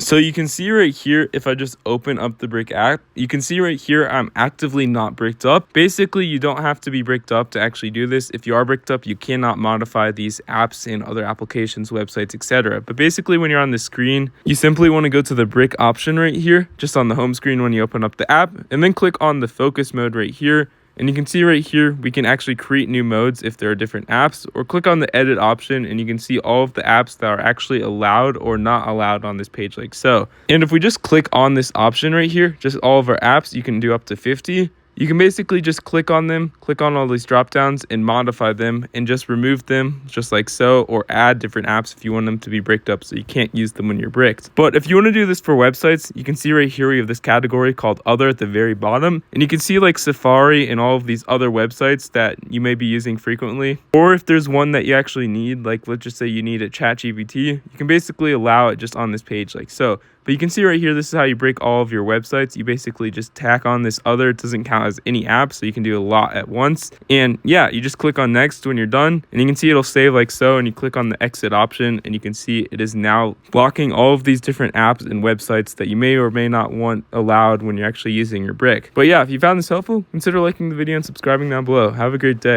So you can see right here, if I just open up the Brick app, you can see right here, I'm actively not bricked up. Basically, you don't have to be bricked up to actually do this. If you are bricked up, you cannot modify these apps in other applications, websites, etc. But basically, when you're on the screen, you simply want to go to the brick option right here, just on the home screen when you open up the app, and then click on the focus mode right here. And you can see right here, we can actually create new modes if there are different apps, or click on the edit option and you can see all of the apps that are actually allowed or not allowed on this page like so. And if we just click on this option right here, just all of our apps, you can do up to 50. You can basically just click on them, click on all these drop downs and modify them and just remove them just like so, or add different apps if you want them to be bricked up so you can't use them when you're bricked. But if you want to do this for websites, you can see right here we have this category called other at the very bottom, and you can see like Safari and all of these other websites that you may be using frequently. Or if there's one that you actually need, like let's just say you need a ChatGPT, you can basically allow it just on this page like so. But you can see right here, this is how you break all of your websites. You basically just tack on this other. It doesn't count as any app, so you can do a lot at once. And yeah, you just click on next when you're done, and you can see it'll save like so, and you click on the exit option, and you can see it is now blocking all of these different apps and websites that you may or may not want allowed when you're actually using your brick. But yeah, if you found this helpful, consider liking the video and subscribing down below. Have a great day.